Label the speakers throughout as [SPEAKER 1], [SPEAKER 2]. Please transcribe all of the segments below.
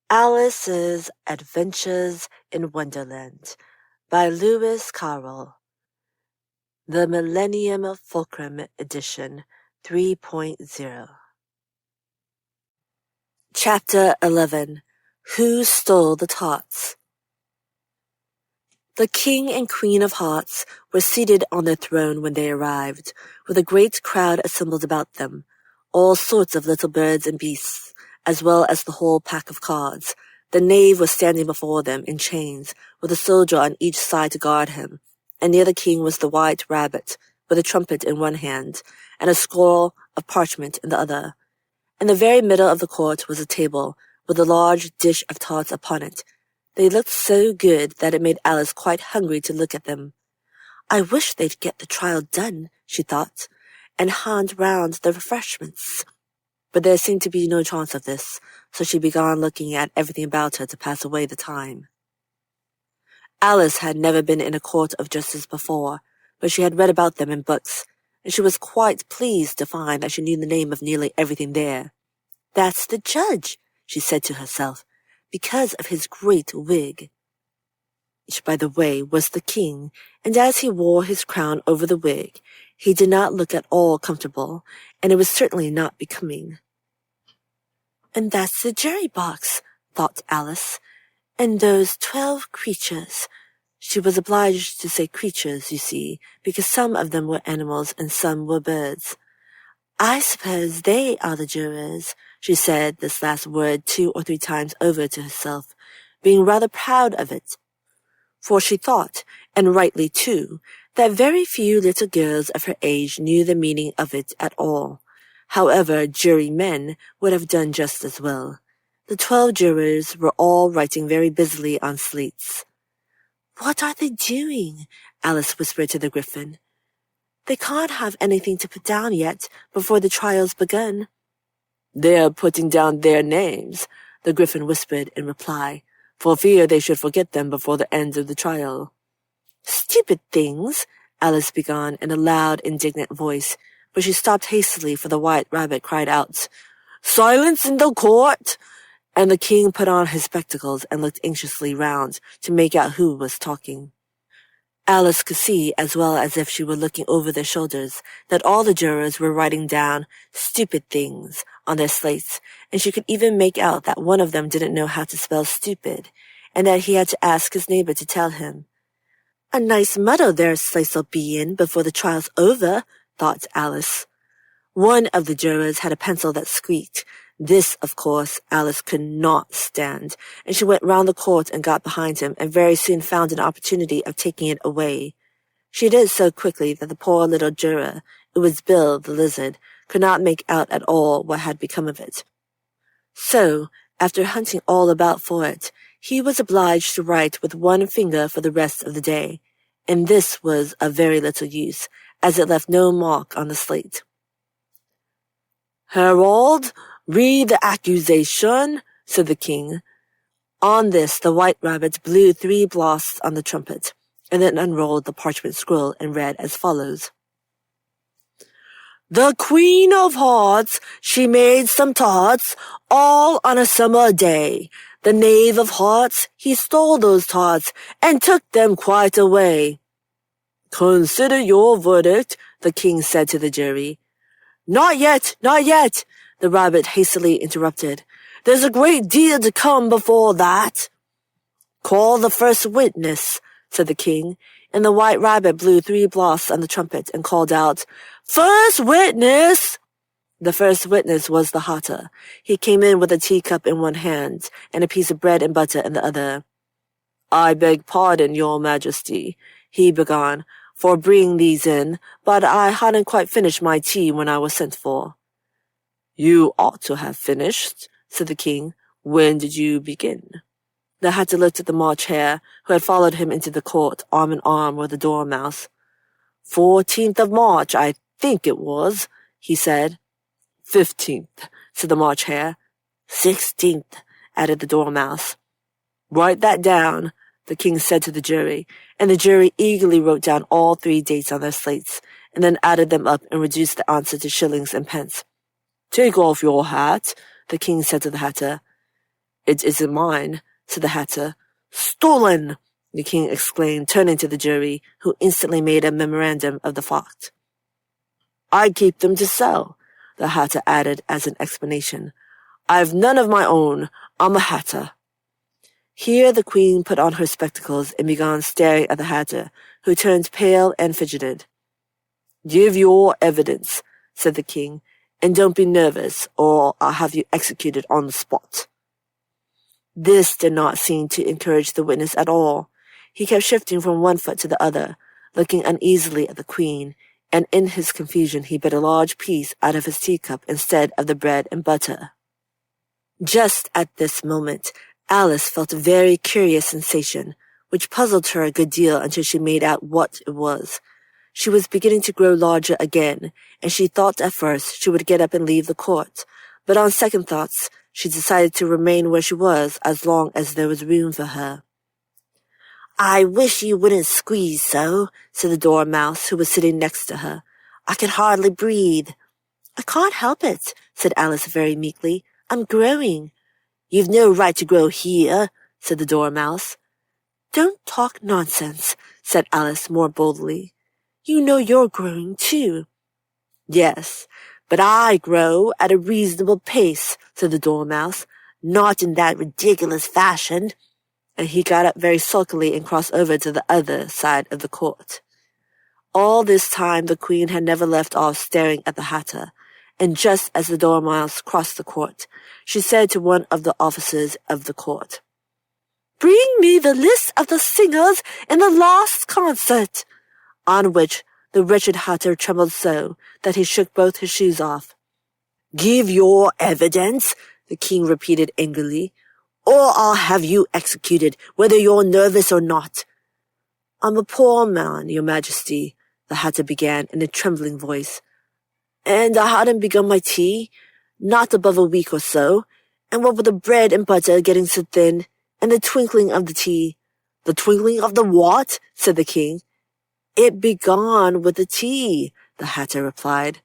[SPEAKER 1] Alice's Adventures in Wonderland by Lewis Carroll. The Millennium Fulcrum Edition 3.0. Chapter 11. Who Stole the Tarts? The King and Queen of Hearts were seated on their throne when they arrived, with a great crowd assembled about them, all sorts of little birds and beasts, as well as the whole pack of cards. The knave was standing before them in chains, with a soldier on each side to guard him, and near the king was the white rabbit, with a trumpet in one hand, and a scroll of parchment in the other. In the very middle of the court was a table, with a large dish of tarts upon it. They looked so good that it made Alice quite hungry to look at them. I wish they'd get the trial done, she thought, and hand round the refreshments. But there seemed to be no chance of this, so she began looking at everything about her to pass away the time. Alice had never been in a court of justice before, but she had read about them in books, and she was quite pleased to find that she knew the name of nearly everything there. "That's the judge," she said to herself, because of his great wig. Which, by the way, was the king, and as he wore his crown over the wig, he did not look at all comfortable, and it was certainly not becoming. "And that's the jury box," thought Alice, "and those 12 creatures." She was obliged to say creatures, you see, because some of them were animals and some were birds. "I suppose they are the jurors," she said this last word 2 or 3 times over to herself, being rather proud of it. For she thought, and rightly too, that very few little girls of her age knew the meaning of it at all. However, jurymen would have done just as well. The 12 jurors were all writing very busily on slates. "What are they doing?" Alice whispered to the Griffin. "They can't have anything to put down yet, before the trial's begun." "They're putting down their names," the Griffin whispered in reply, for fear they should forget them before the end of the trial. "Stupid things," Alice began in a loud, indignant voice, but she stopped hastily, for the white rabbit cried out, "Silence in the court!" And the king put on his spectacles and looked anxiously round to make out who was talking. Alice could see, as well as if she were looking over their shoulders, that all the jurors were writing down "stupid things" on their slates, and she could even make out that one of them didn't know how to spell stupid, and that he had to ask his neighbor to tell him. "A nice muddle their slate'll be in before the trial's over," thought Alice. One of the jurors had a pencil that squeaked. This, of course, Alice could not stand, and she went round the court and got behind him, and very soon found an opportunity of taking it away. She did it so quickly that the poor little juror, it was Bill the lizard, could not make out at all what had become of it. So, after hunting all about for it, he was obliged to write with one finger for the rest of the day, and this was of very little use, as it left no mark on the slate. "Herald, read the accusation," said the king. On this, the white rabbit blew 3 blasts on the trumpet, and then unrolled the parchment scroll and read as follows. "The Queen of Hearts, she made some tarts, all on a summer day. The Knave of Hearts, he stole those tarts, and took them quite away." "Consider your verdict," the king said to the jury. "Not yet, not yet," the rabbit hastily interrupted. "There's a great deal to come before that." "Call the first witness," said the king, and the white rabbit blew 3 blasts on the trumpet and called out, "First witness!" The first witness was the hatter. He came in with a teacup in one hand and a piece of bread and butter in the other. "I beg pardon, your majesty," he began, "for bringing these in, but I hadn't quite finished my tea when I was sent for." "You ought to have finished," said the king. "When did you begin?" The hatter looked at the March Hare, who had followed him into the court, arm in arm with the Dormouse. 14th of March, I think it was," he said. 15th, said the March Hare. 16th, added the Dormouse. "Write that down," the king said to the jury, and the jury eagerly wrote down all 3 dates on their slates, and then added them up and reduced the answer to shillings and pence. "Take off your hat," the king said to the hatter. "It isn't mine," said the Hatter. "Stolen!" the king exclaimed, turning to the jury, who instantly made a memorandum of the fact. "I keep them to sell," the Hatter added as an explanation. "I've none of my own. I'm a Hatter." Here the queen put on her spectacles and began staring at the Hatter, who turned pale and fidgeted. "Give your evidence," said the king, "and don't be nervous, or I'll have you executed on the spot." This did not seem to encourage the witness at all. He kept shifting from one foot to the other, looking uneasily at the queen, and in his confusion he bit a large piece out of his teacup instead of the bread and butter. Just at this moment, Alice felt a very curious sensation, which puzzled her a good deal until she made out what it was. She was beginning to grow larger again, and she thought at first she would get up and leave the court, but on second thoughts, she decided to remain where she was as long as there was room for her. "I wish you wouldn't squeeze so," said the dormouse, who was sitting next to her. "I can hardly breathe." "I can't help it," said Alice very meekly. "I'm growing." "You've no right to grow here," said the dormouse. "Don't talk nonsense," said Alice more boldly. "You know you're growing too." "Yes, but I grow at a reasonable pace," said the dormouse. "Not in that ridiculous fashion." And he got up very sulkily and crossed over to the other side of the court. All this time the queen had never left off staring at the Hatter, and just as the dormouse crossed the court, she said to one of the officers of the court, "Bring me the list of the singers in the last concert," on which the wretched Hatter trembled so that he shook both his shoes off. "Give your evidence," the king repeated angrily, "or I'll have you executed, whether you're nervous or not." "I'm a poor man, your majesty," the Hatter began in a trembling voice, "and I hadn't begun my tea, not above a week or so, and what with the bread and butter getting so thin, and the twinkling of the tea—" "The twinkling of the what?" said the king. "It began with the tea," the Hatter replied.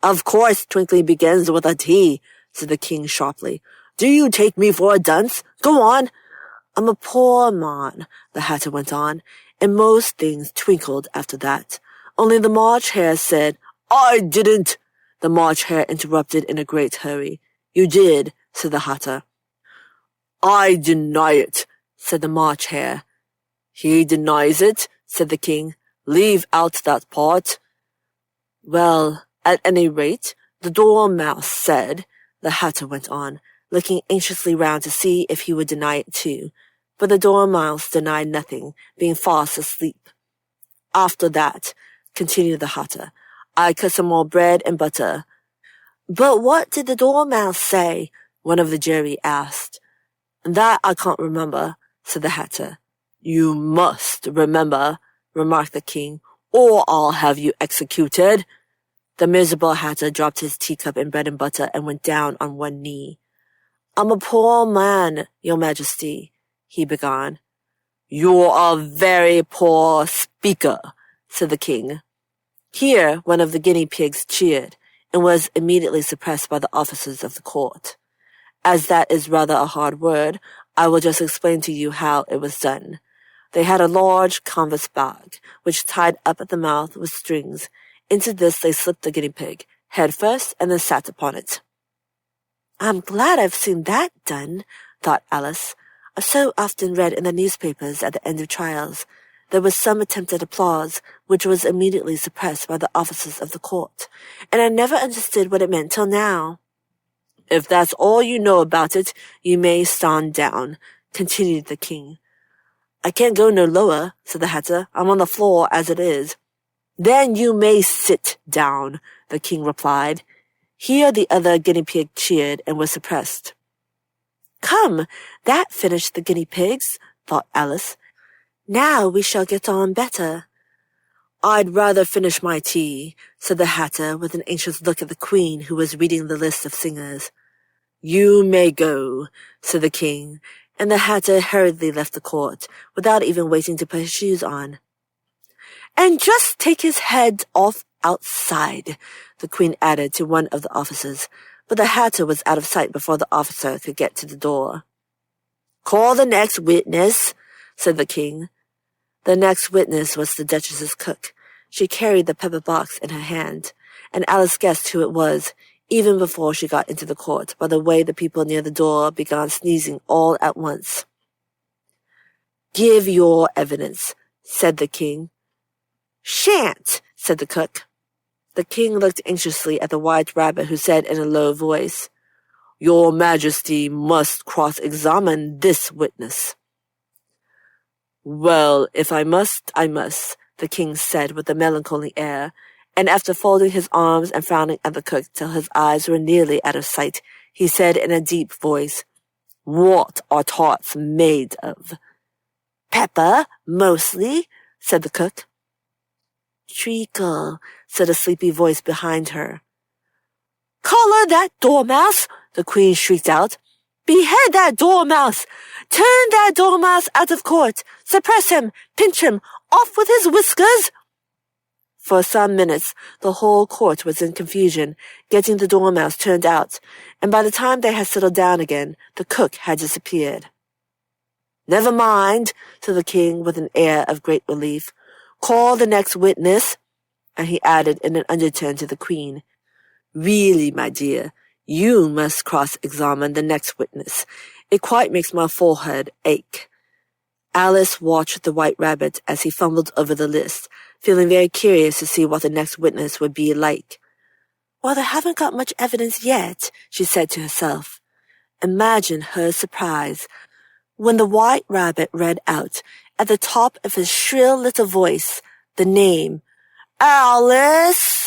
[SPEAKER 1] "Of course twinkling begins with a tea," said the king sharply. "Do you take me for a dunce? Go on." "I'm a poor man," the Hatter went on, and most things twinkled after that. Only the March Hare said, "I didn't." The March Hare interrupted in a great hurry. "You did," said the Hatter. "I deny it," said the March Hare. "He denies it," said the king. "Leave out that part." "Well, at any rate, the dormouse said," the Hatter went on, looking anxiously round to see if he would deny it too, but the dormouse denied nothing, being fast asleep. "After that," continued the Hatter, "I cut some more bread and butter." "But what did the dormouse say?" one of the jury asked. "That I can't remember," said the Hatter. "You must remember," remarked the king, "or I'll have you executed." The miserable Hatter dropped his teacup and bread and butter and went down on one knee. "I'm a poor man, your majesty," he began. "You're a very poor speaker," said the king. Here one of the guinea pigs cheered, and was immediately suppressed by the officers of the court. As that is rather a hard word, I will just explain to you how it was done. They had a large canvas bag, which tied up at the mouth with strings. Into this they slipped the guinea pig, head first, and then sat upon it. "I'm glad I've seen that done," thought Alice. "I've so often read in the newspapers at the end of trials. There was some attempt at applause, which was immediately suppressed by the officers of the court, and I never understood what it meant till now." "If that's all you know about it, you may stand down," continued the king. "I can't go no lower," said the Hatter. "I'm on the floor as it is." "Then you may sit down," the king replied. Here the other guinea pig cheered and was suppressed. "Come, that finished the guinea pigs," thought Alice. "Now we shall get on better." "I'd rather finish my tea," said the Hatter with an anxious look at the queen, who was reading the list of singers. "You may go," said the king, and the Hatter hurriedly left the court, without even waiting to put his shoes on. "And just take his head off outside," the queen added to one of the officers, but the Hatter was out of sight before the officer could get to the door. Call the next witness, said the king. The next witness was the Duchess's cook. She carried the pepper box in her hand, and Alice guessed who it was, even before she got into the court, by the way the people near the door began sneezing all at once. Give your evidence, said the king. Shan't, said the cook. The king looked anxiously at the White Rabbit, who said in a low voice, Your Majesty must cross-examine this witness. Well, if I must, I must, the king said with a melancholy air, and after folding his arms and frowning at the cook till his eyes were nearly out of sight, he said in a deep voice, What are tarts made of? Pepper, mostly, said the cook. Treacle, said a sleepy voice behind her. Collar that dormouse, the queen shrieked out. Behead that dormouse! Turn that dormouse out of court! Suppress him! Pinch him! Off with his whiskers! For some minutes, the whole court was in confusion, getting the dormouse turned out, and by the time they had settled down again, the cook had disappeared. Never mind, said the king with an air of great relief. Call the next witness, and he added in an undertone to the queen, Really, my dear, you must cross-examine the next witness. It quite makes my forehead ache. Alice watched the White Rabbit as he fumbled over the list, feeling very curious to see what the next witness would be like. Well, they haven't got much evidence yet, she said to herself. Imagine her surprise when the White Rabbit read out, at the top of his shrill little voice, the name, Alice!